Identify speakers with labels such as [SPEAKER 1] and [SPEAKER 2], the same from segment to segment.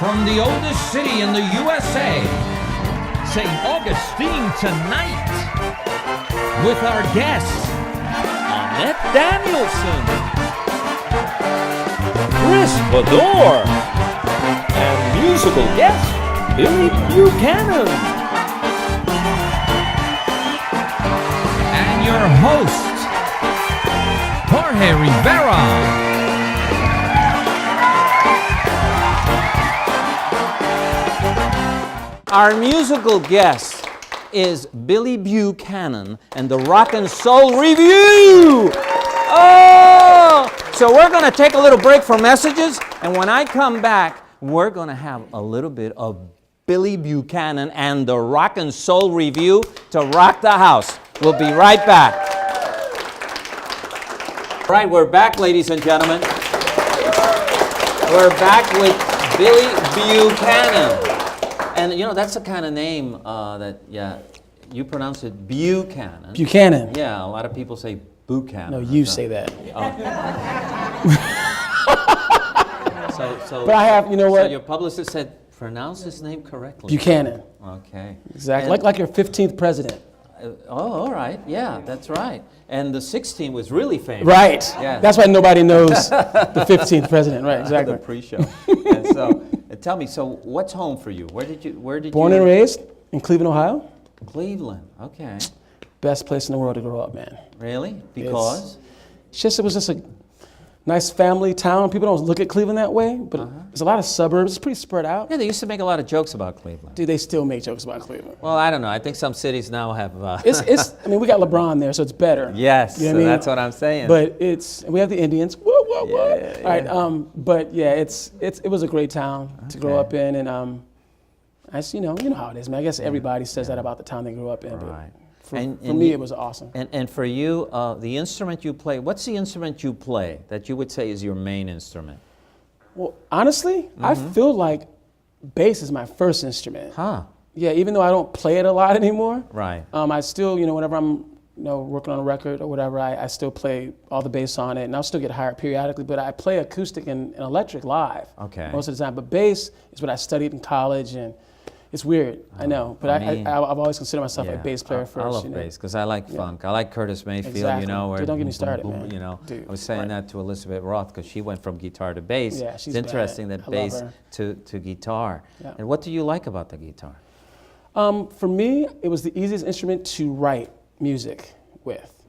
[SPEAKER 1] from the oldest city in the USA, St. Augustine Tonight, with our guests, Annette Danielson, Chris Bador, and musical guest, Billy Buchanan. And your host, Jorge Rivera. Our musical guest is Billy Buchanan and the Rock'n Soul Revue. Oh! So we're going to take a little break for messages, and when I come back, we're going to have a little bit of Billy Buchanan and the Rock'n Soul Revue to rock the house. We'll be right back. All right, we're back, ladies and gentlemen. We're back with Billy Buchanan. And you know, that's the kind of name you pronounce it Buchanan.
[SPEAKER 2] Buchanan.
[SPEAKER 1] Yeah, a lot of people say Buchanan.
[SPEAKER 2] No, you say that.
[SPEAKER 1] So
[SPEAKER 2] but I have, you know what?
[SPEAKER 1] So your publicist said, pronounce his name correctly.
[SPEAKER 2] Buchanan.
[SPEAKER 1] Okay.
[SPEAKER 2] Exactly, like your 15th president.
[SPEAKER 1] All right. Yeah, that's right. And the 16th was really famous.
[SPEAKER 2] Right.
[SPEAKER 1] Yeah.
[SPEAKER 2] That's why nobody knows the 15th president. Right. Exactly.
[SPEAKER 1] The pre-show. And so, tell me. So, what's home for you? Where did you?
[SPEAKER 2] Born and raised in Cleveland, Ohio.
[SPEAKER 1] Cleveland. Okay.
[SPEAKER 2] Best place in the world to grow up, man.
[SPEAKER 1] Really? Because?
[SPEAKER 2] It was just a nice family town. People don't look at Cleveland that way, but there's a lot of suburbs. It's pretty spread out.
[SPEAKER 1] Yeah, they used to make a lot of jokes about Cleveland.
[SPEAKER 2] Do they still make jokes about Cleveland?
[SPEAKER 1] Well, I don't know. I think some cities now have.
[SPEAKER 2] I mean, we got LeBron there, so it's better.
[SPEAKER 1] Yes,
[SPEAKER 2] you know
[SPEAKER 1] so
[SPEAKER 2] what I mean?
[SPEAKER 1] that's what I'm saying.
[SPEAKER 2] But we have the Indians. Whoa, whoa, whoa.
[SPEAKER 1] Yeah.
[SPEAKER 2] All right, but yeah, it was a great town to grow up in, and you know how it is, man. I guess everybody says that about the town they grew up in.
[SPEAKER 1] Right.
[SPEAKER 2] But for me, it was awesome.
[SPEAKER 1] And for you, the instrument you play, what's the instrument you play that you would say is your main instrument?
[SPEAKER 2] Well, honestly, I feel like bass is my first instrument.
[SPEAKER 1] Huh.
[SPEAKER 2] Yeah, even though I don't play it a lot anymore.
[SPEAKER 1] Right.
[SPEAKER 2] I still, whenever I'm, working on a record or whatever, I still play all the bass on it, and I'll still get hired periodically, but I play acoustic and electric live most of the time. But bass is what I studied in college, and it's weird, I know, but I've always considered myself a bass player first.
[SPEAKER 1] I love bass because I like funk. I like Curtis Mayfield,
[SPEAKER 2] exactly.
[SPEAKER 1] Where
[SPEAKER 2] Dude, don't get me started, man.
[SPEAKER 1] Dude, I was saying that to Elizabeth Roth because she went from guitar to bass.
[SPEAKER 2] Yeah, she's
[SPEAKER 1] it's interesting
[SPEAKER 2] bad.
[SPEAKER 1] that
[SPEAKER 2] I
[SPEAKER 1] bass
[SPEAKER 2] love
[SPEAKER 1] to guitar.
[SPEAKER 2] Yeah.
[SPEAKER 1] And what do you like about the guitar?
[SPEAKER 2] For me, it was the easiest instrument to write music with.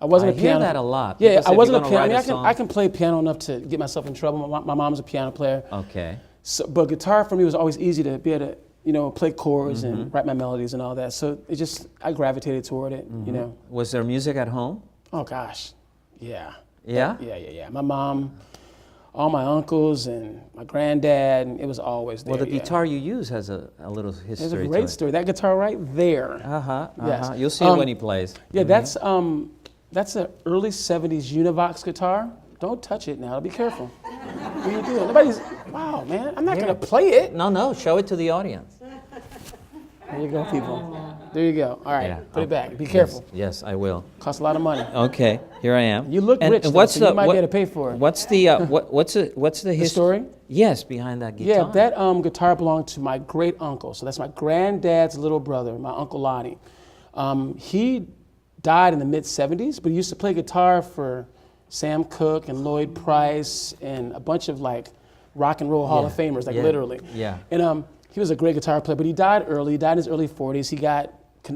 [SPEAKER 2] I wasn't a piano.
[SPEAKER 1] I hear that a lot.
[SPEAKER 2] Yeah, I wasn't a piano. I can play piano enough to get myself in trouble. My mom's a piano player.
[SPEAKER 1] Okay.
[SPEAKER 2] So, but guitar for me was always easy to be able to play chords and write my melodies and all that. So I gravitated toward it,
[SPEAKER 1] Was there music at home?
[SPEAKER 2] Oh gosh, yeah.
[SPEAKER 1] Yeah?
[SPEAKER 2] Yeah. My mom, all my uncles and my granddad, and it was always there.
[SPEAKER 1] Well, the guitar you use has a little history.
[SPEAKER 2] There's a great story. That guitar right there. Yes.
[SPEAKER 1] You'll see it when he plays.
[SPEAKER 2] Yeah, that's an early 70s Univox guitar. Don't touch it now. Be careful. What are you doing? Wow, man. I'm not going to play it.
[SPEAKER 1] No. Show it to the audience.
[SPEAKER 2] There you go, people. There you go. All right, put it back. Be careful.
[SPEAKER 1] Yes, I will.
[SPEAKER 2] Costs a lot of money.
[SPEAKER 1] Okay, here I am.
[SPEAKER 2] You look rich, though, so you might be able to pay for it.
[SPEAKER 1] What's the what's the history?
[SPEAKER 2] Story?
[SPEAKER 1] Yes, behind that guitar.
[SPEAKER 2] Yeah, that guitar belonged to my great uncle. So that's my granddad's little brother, my Uncle Lonnie. He died in the mid 70s, but he used to play guitar for Sam Cooke and Lloyd Price and a bunch of rock and roll Hall of Famers, literally.
[SPEAKER 1] Yeah.
[SPEAKER 2] And he was a great guitar player, but he died early. He died in his early 40s. He got, he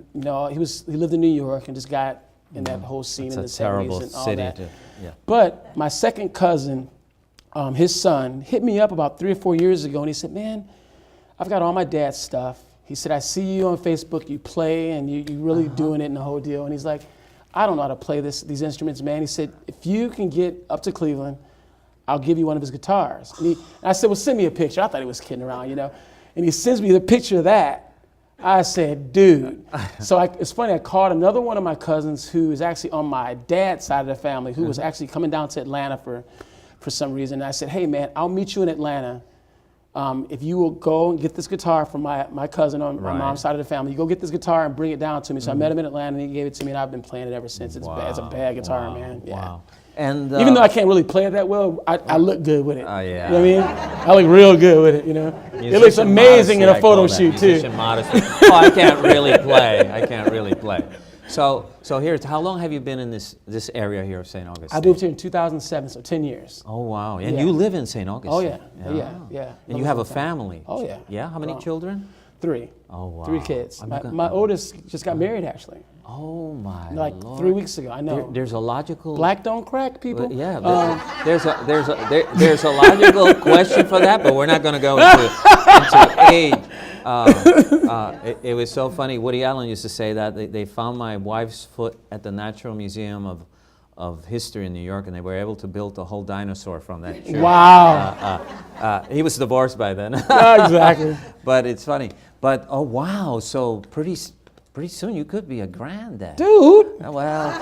[SPEAKER 2] lived in New York and just got in that whole scene in the 70s and all that. But my second cousin, his son, hit me up about 3 or 4 years ago, and he said, "Man, I've got all my dad's stuff." He said, "I see you on Facebook. You play, and you really doing it and the whole deal." And he's like, "I don't know how to play these instruments, man." He said, "If you can get up to Cleveland, I'll give you one of his guitars." And I said, "Well, send me a picture." I thought he was kidding around, And he sends me the picture of that. I said, "Dude." So it's funny, I called another one of my cousins who is actually on my dad's side of the family, who was actually coming down to Atlanta for some reason. And I said, "Hey, man, I'll meet you in Atlanta if you will go and get this guitar from my cousin on my mom's side of the family, you go get this guitar and bring it down to me. So I met him in Atlanta and he gave it to me and I've been playing it ever since. It's a bad guitar, man. Yeah.
[SPEAKER 1] Wow. And
[SPEAKER 2] even though I can't really play it that well, I look good with it.
[SPEAKER 1] Oh, yeah.
[SPEAKER 2] You know what I mean? I look real good with it, you know?
[SPEAKER 1] Musician
[SPEAKER 2] it looks amazing
[SPEAKER 1] modesty,
[SPEAKER 2] in a photo shoot, too.
[SPEAKER 1] Musician modesty. Oh, I can't really play. I can't really play. So here's, how long have you been in this area here of St. Augustine?
[SPEAKER 2] I moved here in 2007, so 10 years.
[SPEAKER 1] Oh, wow. And you live in St. Augustine?
[SPEAKER 2] Oh, yeah.
[SPEAKER 1] And you have a family?
[SPEAKER 2] Oh, yeah.
[SPEAKER 1] Yeah? How many children?
[SPEAKER 2] 3.
[SPEAKER 1] Oh, wow.
[SPEAKER 2] 3 kids. My oldest just got married, actually.
[SPEAKER 1] Oh, my
[SPEAKER 2] Like
[SPEAKER 1] Lord.
[SPEAKER 2] 3 weeks ago, I know.
[SPEAKER 1] There's a logical...
[SPEAKER 2] Black don't crack, people.
[SPEAKER 1] Yeah, there's a logical question for that, but we're not going to go into age. It was so funny. Woody Allen used to say that they found my wife's foot at the Natural Museum of History in New York, and they were able to build a whole dinosaur from that tree.
[SPEAKER 2] Wow.
[SPEAKER 1] He was divorced by then.
[SPEAKER 2] Yeah, exactly.
[SPEAKER 1] But it's funny. But oh wow, so pretty soon you could be a granddad.
[SPEAKER 2] Dude.
[SPEAKER 1] Well, you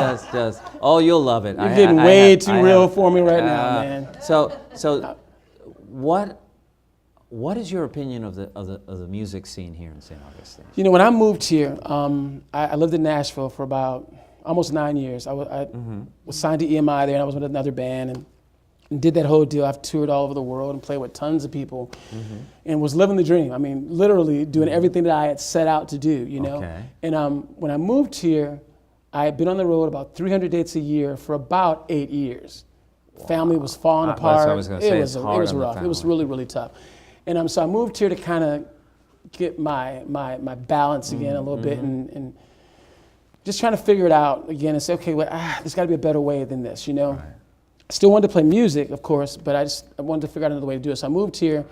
[SPEAKER 1] know, just you'll love it.
[SPEAKER 2] You're getting way too real for me right now, man.
[SPEAKER 1] So what is your opinion of the music scene here in St. Augustine?
[SPEAKER 2] You know, when I moved here, I lived in Nashville for about almost 9 years. I was signed to EMI there, and I was with another band and did that whole deal. I've toured all over the world and played with tons of people and was living the dream. I mean, literally doing everything that I had set out to do, you know?
[SPEAKER 1] Okay.
[SPEAKER 2] And when I moved here, I had been on the road about 300 dates a year for about 8 years. Wow. Family was falling apart.
[SPEAKER 1] I was going to say,
[SPEAKER 2] it was rough. It was really, really tough. And so I moved here to kind of get my balance again a little bit and just trying to figure it out again and say, okay, well, there's got to be a better way than this, you know? Right. I still wanted to play music, of course, but I wanted to figure out another way to do it. So I moved here.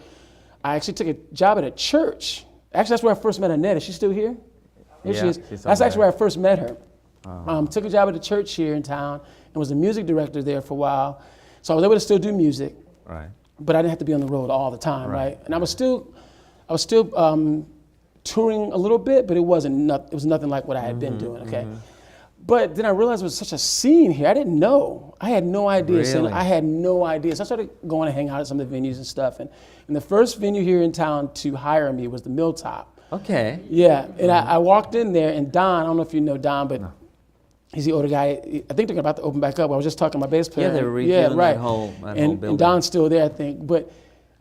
[SPEAKER 2] I actually took a job at a church. Actually, that's where I first met Annette. Is she still here? Here she is. That's actually where I first met her. Took a job at a church here in town and was the music director there for a while. So I was able to still do music, right? But I didn't have to be on the road all the time, right? And I was still touring a little bit, but it was nothing like what I had been doing, okay? But then I realized there was such a scene here. I didn't know. I had no idea.
[SPEAKER 1] Really?
[SPEAKER 2] So I had no idea. So I started going to hang out at some of the venues and stuff. And the first venue here in town to hire me was the Milltop.
[SPEAKER 1] Okay.
[SPEAKER 2] Yeah, and I walked in there, and Don, I don't know if you know Don, but he's the older guy. I think they're about to open back up. I was just talking to my bass player.
[SPEAKER 1] Yeah, they're redoing that whole building.
[SPEAKER 2] And Don's still there, I think. But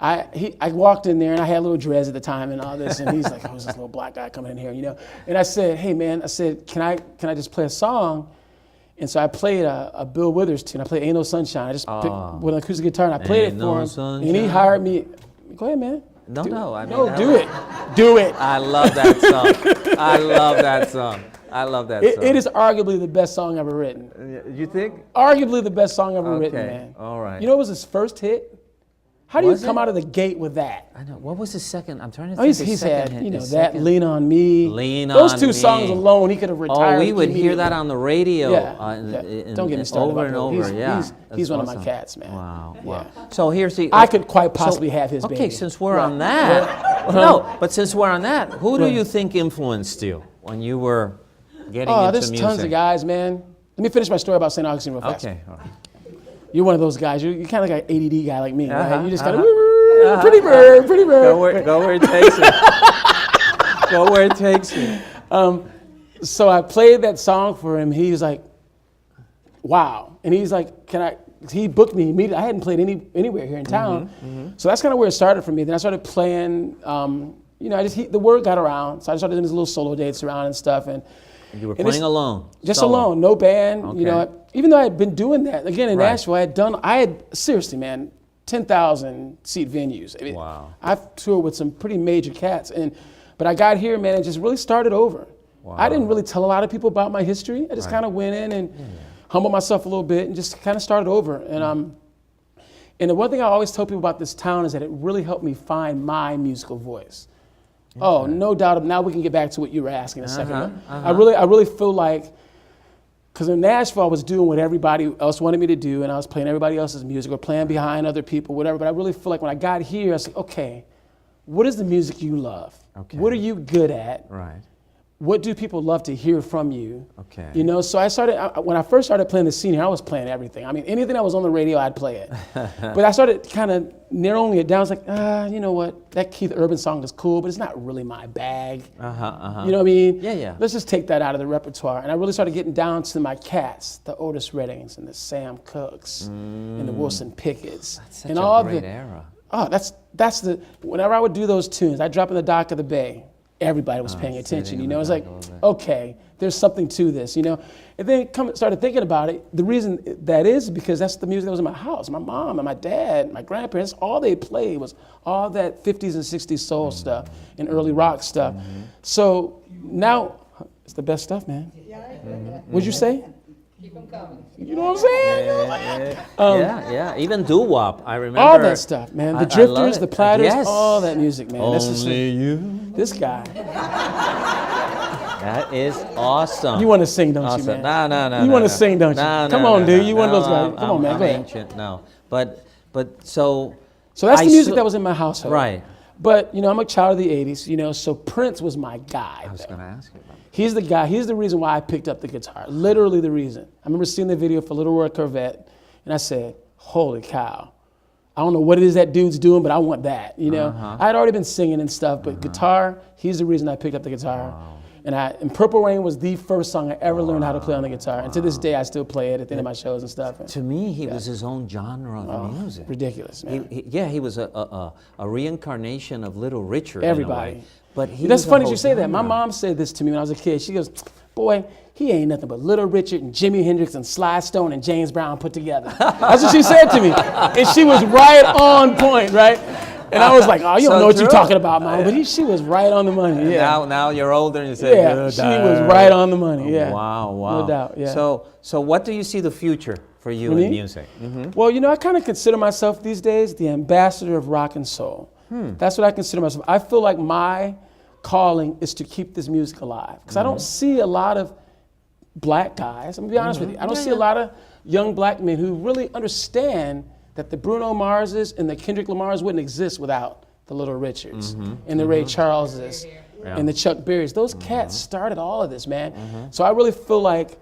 [SPEAKER 2] I walked in there and I had little dreads at the time and all this, and he's like, "Oh, this little black guy coming in here," you know. And I said, "Hey, man," I said, "Can I just play a song?" And so I played a Bill Withers tune. I played "Ain't No Sunshine." I just picked with an acoustic guitar and I played it for him. Sunshine. And he hired me. Go ahead, man.
[SPEAKER 1] Do it. I love that song. I love that song.
[SPEAKER 2] It is arguably the best song ever written.
[SPEAKER 1] You think?
[SPEAKER 2] Arguably the best song ever written, man.
[SPEAKER 1] All right.
[SPEAKER 2] You know what was his first hit? How do you come out of the gate with that?
[SPEAKER 1] I know. What was his second? I'm trying to think.
[SPEAKER 2] He's had, you know, that "Lean on Me."
[SPEAKER 1] Lean
[SPEAKER 2] Those
[SPEAKER 1] on
[SPEAKER 2] two
[SPEAKER 1] Me.
[SPEAKER 2] songs alone, he could have retired.
[SPEAKER 1] Oh, we would hear that on the radio.
[SPEAKER 2] Don't get me started.
[SPEAKER 1] Over and over.
[SPEAKER 2] He's one of my cats, man.
[SPEAKER 1] Wow.
[SPEAKER 2] Yeah.
[SPEAKER 1] So here's the.
[SPEAKER 2] I could quite possibly have his baby.
[SPEAKER 1] Okay, since we're on that, but since we're on that, who do you think influenced you when you were getting into music?
[SPEAKER 2] There's tons of guys, man. Let me finish my story about St. Augustine real fast.
[SPEAKER 1] Okay. All right.
[SPEAKER 2] You're one of those guys. You're kind of like an ADD guy like me, right? You just kind of pretty bird.
[SPEAKER 1] Go where it takes you. Go where it takes you.
[SPEAKER 2] So I played that song for him. He was like, "Wow!" And he's like, He booked me immediately. I hadn't played anywhere here in town, so that's kind of where it started for me. Then I started playing. You know, the word got around, so I started doing these little solo dates around and stuff. And
[SPEAKER 1] you were playing alone?
[SPEAKER 2] Just alone, no band. Okay. You know, even though I had been doing that, again, in Nashville, I had, seriously, man, 10,000 seat venues. I mean,
[SPEAKER 1] wow.
[SPEAKER 2] I've toured with some pretty major cats. But I got here, man, and just really started over. Wow. I didn't really tell a lot of people about my history. I just kind of went in and humbled myself a little bit and just kind of started over. And the one thing I always tell people about this town is that it really helped me find my musical voice. Oh, no doubt. Now we can get back to what you were asking a second. I really feel like, because in Nashville I was doing what everybody else wanted me to do, and I was playing everybody else's music or playing behind other people, whatever. But I really feel like when I got here, I said, okay, what is the music you love? Okay. What are you good at?
[SPEAKER 1] Right.
[SPEAKER 2] what do people love to hear from you?
[SPEAKER 1] Okay.
[SPEAKER 2] You know, so when I first started playing the scene here, I was playing everything. I mean, anything that was on the radio, I'd play it. But I started kind of narrowing it down. I was like, you know what? That Keith Urban song is cool, but it's not really my bag. You know what I mean?
[SPEAKER 1] Yeah.
[SPEAKER 2] Let's just take that out of the repertoire. And I really started getting down to my cats, the Otis Reddings and the Sam Cookes and the Wilson Pickett's.
[SPEAKER 1] That's such
[SPEAKER 2] and
[SPEAKER 1] a
[SPEAKER 2] all
[SPEAKER 1] great
[SPEAKER 2] the,
[SPEAKER 1] era.
[SPEAKER 2] Oh, that's the, whenever I would do those tunes, I'd drop in the dock of the bay. Everybody was paying attention, you know. It's like, okay, there's something to this, you know. And then started thinking about it. The reason that is because that's the music that was in my house. My mom and my dad, my grandparents, all they played was all that 50s and 60s soul stuff and early rock stuff. So now it's the best stuff, man. What'd you say?
[SPEAKER 3] Keep them coming.
[SPEAKER 2] You know what I'm saying?
[SPEAKER 1] Yeah. Even doo-wop, I remember.
[SPEAKER 2] All that stuff, man. The Drifters, the Platters,
[SPEAKER 1] yes.
[SPEAKER 2] all that music, man.
[SPEAKER 1] Only you.
[SPEAKER 2] This guy.
[SPEAKER 1] That is awesome.
[SPEAKER 2] You want to sing, don't you, man?
[SPEAKER 1] No.
[SPEAKER 2] You want to sing, don't you? Come on, dude. You one of those guys. Come on, man.
[SPEAKER 1] I'm
[SPEAKER 2] Go ahead.
[SPEAKER 1] ancient. No, but so.
[SPEAKER 2] So that's the music that was in my household.
[SPEAKER 1] Right.
[SPEAKER 2] But you know, I'm a child of the '80s. You know, so Prince was my guy.
[SPEAKER 1] I was going to ask you about that.
[SPEAKER 2] He's the guy. He's the reason why I picked up the guitar. Literally the reason. I remember seeing the video for Little Roy Corvette, and I said, "Holy cow! I don't know what it is that dude's doing, but I want that." You know, I had already been singing and stuff, but guitar. He's the reason I picked up the guitar. Wow. And Purple Rain was the first song I ever learned how to play on the guitar. And to this day, I still play it at the end of my shows and stuff.
[SPEAKER 1] To me, he was his own genre of music.
[SPEAKER 2] Ridiculous, man.
[SPEAKER 1] He was a reincarnation of Little Richard.
[SPEAKER 2] Everybody.
[SPEAKER 1] In a way. But
[SPEAKER 2] that's funny you say that. My mom said this to me when I was a kid. She goes, "Boy, he ain't nothing but Little Richard and Jimi Hendrix and Sly Stone and James Brown put together." That's what she said to me. And she was right on point, right? And I was like, "Oh, you don't know what you're talking about, Mom." But she was right on the money. Yeah.
[SPEAKER 1] Now you're older and you say,
[SPEAKER 2] "Yeah, she was right on the money." Yeah.
[SPEAKER 1] Wow.
[SPEAKER 2] No doubt. Yeah.
[SPEAKER 1] So what do you see the future for you in music?
[SPEAKER 2] Well, you know, I kind of consider myself these days the ambassador of rock and soul. That's what I consider myself. I feel like my calling is to keep this music alive because I don't see a lot of black guys. I'm gonna be honest with you. I don't see a lot of young black men who really understand that the Bruno Marses and the Kendrick Lamars wouldn't exist without the Little Richards and the Ray Charleses and the Chuck Berrys. Those cats started all of this, man. So I really feel like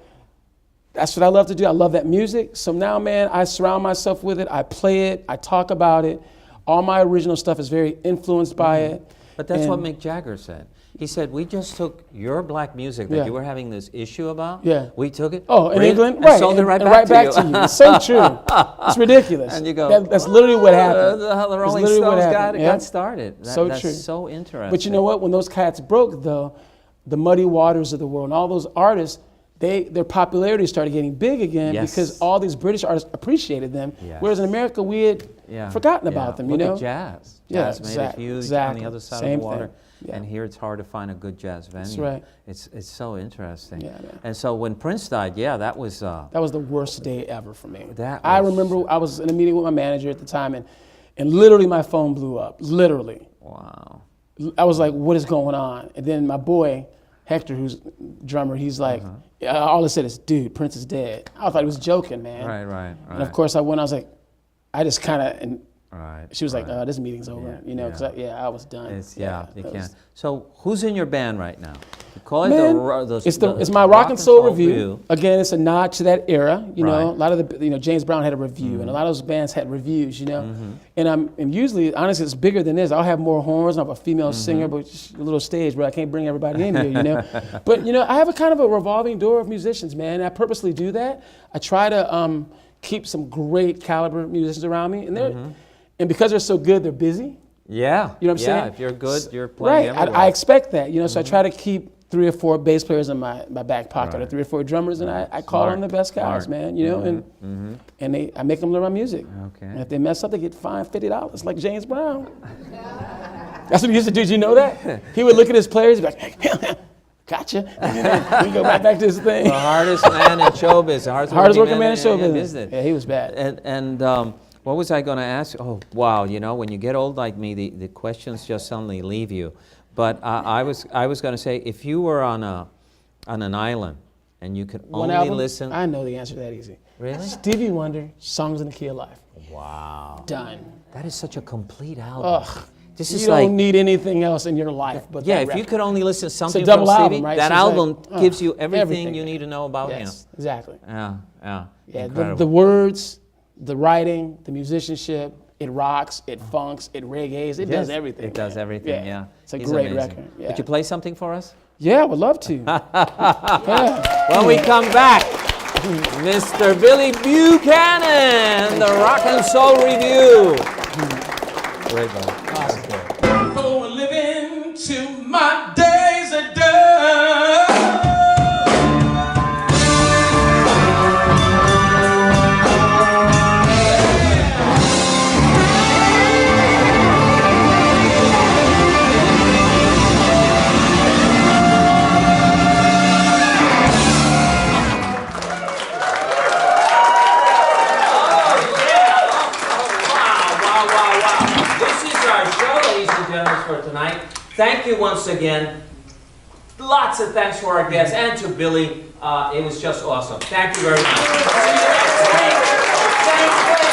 [SPEAKER 2] that's what I love to do. I love that music. So now, man, I surround myself with it. I play it. I talk about it. All my original stuff is very influenced by it.
[SPEAKER 1] But that's what Mick Jagger said. He said, "We just took your black music that you were having this issue about.
[SPEAKER 2] Yeah.
[SPEAKER 1] We took it.
[SPEAKER 2] Oh, in England?
[SPEAKER 1] And
[SPEAKER 2] Right.
[SPEAKER 1] sold it right
[SPEAKER 2] and
[SPEAKER 1] back to you.
[SPEAKER 2] It's so true. It's ridiculous.
[SPEAKER 1] And you go,
[SPEAKER 2] that's literally what happened.
[SPEAKER 1] The Rolling Stones got started. That's
[SPEAKER 2] true.
[SPEAKER 1] so interesting.
[SPEAKER 2] But you know what? When those cats broke, though, the Muddy Waters of the world and all those artists, their popularity started getting big again because all these British artists appreciated them. Whereas in America, we had forgotten about them.
[SPEAKER 1] Look
[SPEAKER 2] you know,
[SPEAKER 1] at jazz.
[SPEAKER 2] Yeah,
[SPEAKER 1] Jazz made it huge on the other side of the water. And here it's hard to find a good jazz venue.
[SPEAKER 2] That's right.
[SPEAKER 1] It's so interesting.
[SPEAKER 2] Yeah, man.
[SPEAKER 1] And so when Prince died, that was
[SPEAKER 2] the worst day ever for me.
[SPEAKER 1] I
[SPEAKER 2] remember I was in a meeting with my manager at the time, and literally my phone blew up. Literally.
[SPEAKER 1] Wow.
[SPEAKER 2] I was like, "What is going on?" And then my boy Hector, who's drummer, he's like, all I said is, "Dude, Prince is dead." I thought he was joking, man.
[SPEAKER 1] Right.
[SPEAKER 2] And of course, I was like, I just kind of, and
[SPEAKER 1] Right.
[SPEAKER 2] she was like, "This meeting's over," you know, because I was done.
[SPEAKER 1] You can't. So who's in your band right now? You call it
[SPEAKER 2] it's my Rock'n Soul Revue. Again, it's a nod to that era. You know, a lot of the James Brown had a review, and a lot of those bands had reviews. You know, and usually, honestly, it's bigger than this. I'll have more horns. I'll have a female singer, but just a little stage where I can't bring everybody in here. You know, but you know, I have a kind of a revolving door of musicians, man. And I purposely do that. I try to keep some great caliber musicians around me, and and because they're so good, they're busy.
[SPEAKER 1] Yeah.
[SPEAKER 2] You know what I'm saying?
[SPEAKER 1] If you're good, you're playing everywhere.
[SPEAKER 2] I expect that, you know, so I try to keep 3 or 4 bass players in my back pocket, or 3 or 4 drummers, and I call on the best guys, man, you know, and I make them learn my music.
[SPEAKER 1] Okay.
[SPEAKER 2] And if they mess up, they get fined $50, like James Brown. That's what he used to do. Did you know that? He would look at his players, he'd be like, "Gotcha." And he'd go right back to his thing.
[SPEAKER 1] The hardest man in showbiz.
[SPEAKER 2] Hardest working man in showbiz. Yeah, he was bad.
[SPEAKER 1] And what was I going to ask? Oh, wow, you know, when you get old like me, the questions just suddenly leave you. But I was going to say, if you were on an island and you could only listen.
[SPEAKER 2] I know the answer to that easy.
[SPEAKER 1] Really?
[SPEAKER 2] Stevie Wonder, Songs in the Key of Life.
[SPEAKER 1] Wow.
[SPEAKER 2] Done.
[SPEAKER 1] That is such a complete album.
[SPEAKER 2] Ugh.
[SPEAKER 1] This
[SPEAKER 2] you
[SPEAKER 1] is
[SPEAKER 2] don't
[SPEAKER 1] like,
[SPEAKER 2] need anything else in your life but
[SPEAKER 1] yeah,
[SPEAKER 2] that
[SPEAKER 1] if you
[SPEAKER 2] record.
[SPEAKER 1] could only listen to something
[SPEAKER 2] It's a double
[SPEAKER 1] from
[SPEAKER 2] album,
[SPEAKER 1] Stevie,
[SPEAKER 2] right?
[SPEAKER 1] that
[SPEAKER 2] So it's
[SPEAKER 1] album
[SPEAKER 2] like,
[SPEAKER 1] gives you everything you
[SPEAKER 2] everything.
[SPEAKER 1] need to know about him.
[SPEAKER 2] Yes, exactly.
[SPEAKER 1] Yeah,
[SPEAKER 2] Yeah,
[SPEAKER 1] incredible.
[SPEAKER 2] the words, the writing, the musicianship, it rocks, it funks, it reggaes, it does everything.
[SPEAKER 1] It does everything, yeah.
[SPEAKER 2] It's a
[SPEAKER 1] He's
[SPEAKER 2] great
[SPEAKER 1] amazing.
[SPEAKER 2] record. Yeah.
[SPEAKER 1] Would you play something for us?
[SPEAKER 2] Yeah, I would love to. Yeah.
[SPEAKER 1] When we come back, Mr. Billy Buchanan, the Rock'n Soul Revue. Great, buddy.
[SPEAKER 2] Awesome.
[SPEAKER 3] For living till my days are done.
[SPEAKER 1] For tonight. Thank you once again. Lots of thanks to our guests and to Billy. It was just awesome. Thank you very much. See you next week. Thanks,